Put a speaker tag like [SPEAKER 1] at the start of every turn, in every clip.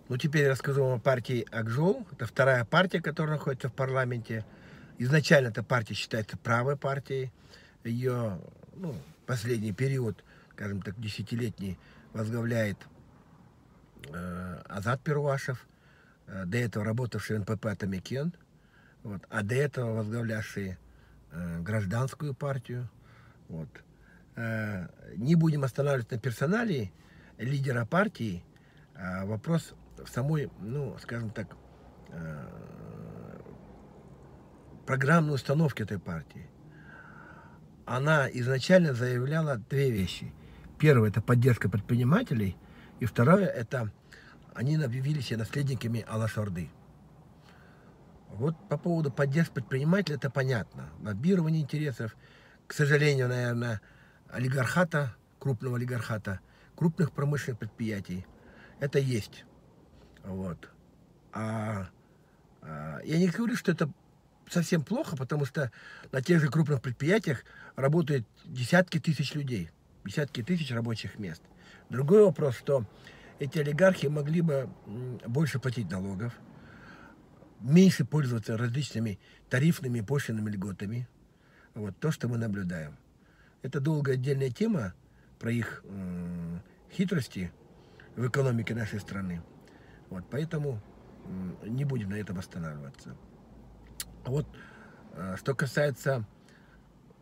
[SPEAKER 1] Ну, теперь я расскажу вам о партии Ак-Жол. Это вторая партия, которая находится в парламенте. Изначально эта партия считается правой партией. Ее, ну, последний период, скажем так, десятилетний, возглавляет Азат Перуашев, до этого работавший в НПП Атамекен, вот, а до этого возглавлявший гражданскую партию. Вот. Не будем останавливаться на персоналии лидера партии. Вопрос в самой, ну, скажем так, программной установке этой партии. Она изначально заявляла две вещи. Первое – это поддержка предпринимателей, и второе – это они объявили себя наследниками Алаш-Орды. Вот по поводу поддержки предпринимателей это понятно. Лоббирование интересов, к сожалению, наверное, олигархата, крупного олигархата, крупных промышленных предприятий, это есть. Вот. Я не говорю, что это совсем плохо, потому что на тех же крупных предприятиях работают десятки тысяч людей, десятки тысяч рабочих мест. Другой вопрос, что эти олигархи могли бы больше платить налогов, меньше пользоваться различными тарифными пошлинными льготами. Вот то, что мы наблюдаем. Это долгая отдельная тема про их хитрости в экономике нашей страны. Вот, поэтому не будем на этом останавливаться. Вот что касается,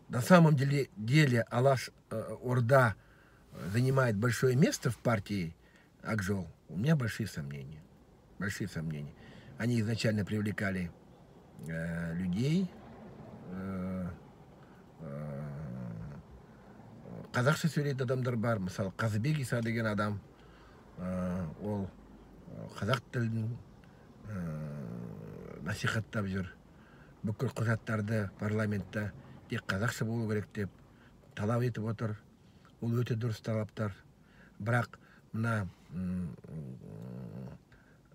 [SPEAKER 1] на самом деле Алаш-Орда занимает большое место в партии Ак-Жол, у меня большие сомнения. Большие сомнения. Они изначально привлекали людей, қазақша сөйлейтін адамдар бар. Мысалы, Қазыбек Иса деген адам, ол қазақ тілін насихаттап жүр. Бүкіл құжаттарды парламентта тек қазақша болу керек деп талап етіп отыр. Ол өте дұрыс талаптар. Бірақ мына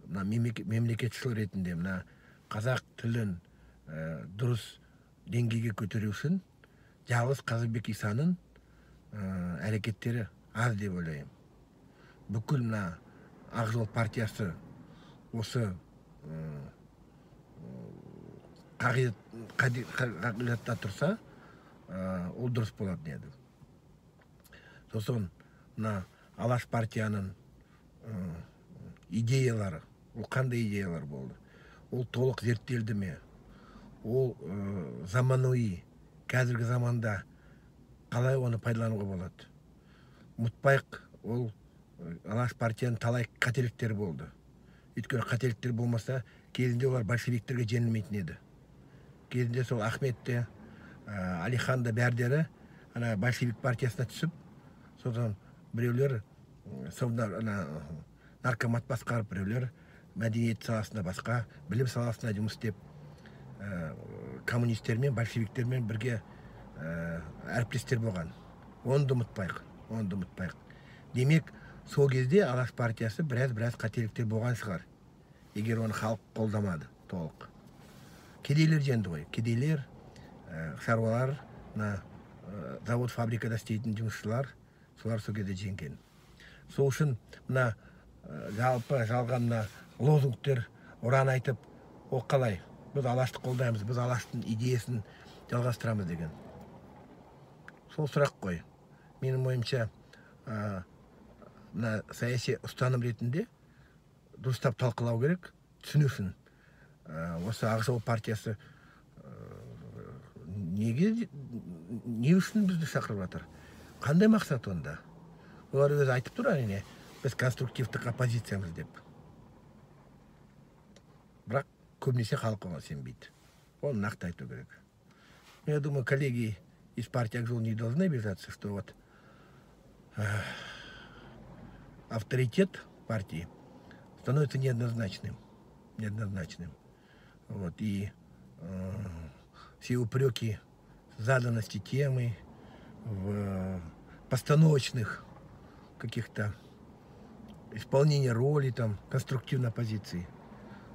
[SPEAKER 1] мемлекетшіл ретінде мына қазақ тілін дұрыс деңгейге көтеру үшін жалғыз Қазыбек Исаның әрекеттері аз деп ойлаймын. Бүкіл мына Ақ-Жол партиясы осы қағидатта тұрса, ол дұрыс болатын еді. Сосын мына Алаш партияның идеялары, ол қандай идеялар болды? Ол толық зерттелді ме? Ол заманауи, қазіргі заманда қалай оны пайдалануға болады? Ұмытпайық, ол Алаш партияның талай қателіктері болды. Өйткені қателіктер болмаса, кезінде олар большевиктерге жеңілмейтін еді. Кезінде сол Ахмет те, Алихан да бәрдері большевик партиясына түсіп, содан біреулер наркомат басқарып, біреулер мәдениет саласында басқа, білім саласында жұмыс істеп, коммунистермен, большевиктермен бірге әріптестер болған. Оны да ұмытпайық. Демек, сол кезде Алаш партиясы біраз қателіктер болған шығар, егер оны халық қолдамады толық. Кедейлер жеңді ғой. Кедейлер, шаруалар, завод фабрикада істейтін жұмысшылар, солар сол кезде жеңген. Сол үшін мына жалған лозунгтер ұран айтып, ол қалай? Біз Алашты қолдаймыз, біз Алаштың идеясын жалғастырамыз деген. Сол сұрақ қой. Менің ойымша, саяси ұстаным ретінде дұрыстап талқылау керек, түсіну үшін. Осы Ақ-Жол партиясы не үшін бізді шақырып жатыр? Қандай мақсат онда? Олар өзі айтып тұр, әрине, біз конструктивтік оппозициямыз деп. Бірақ көбінесе халық оған сенбейді. Оны нақты айту керек. Я думаю, коллеги из партии Ак-Жол не должны обижаться, что вот авторитет партии становится неоднозначным. Вот, и все упреки заданности темы, в постановочных каких-то исполнения роли, там, конструктивной оппозиции.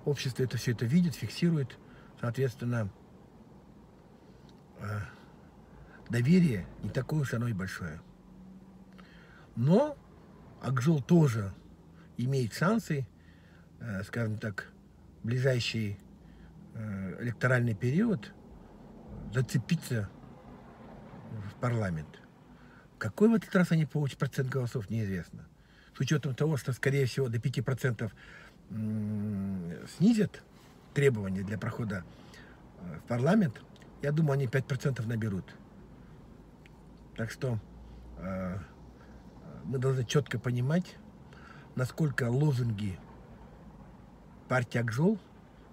[SPEAKER 1] Общество все это видит, фиксирует, соответственно, доверие не такое уж оно и большое. Но Ак-Жол тоже имеет шансы скажем так, ближайший электоральный период зацепиться в парламент. Какой в этот раз они получат процент голосов, неизвестно. С учетом того, что, скорее всего, до 5% снизят требования для прохода в парламент, я думаю, они 5% наберут. Так что мы должны четко понимать, насколько лозунги партии Ак-Жол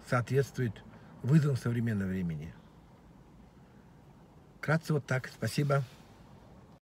[SPEAKER 1] соответствуют вызовам современного времени. Вкратце вот так. Спасибо.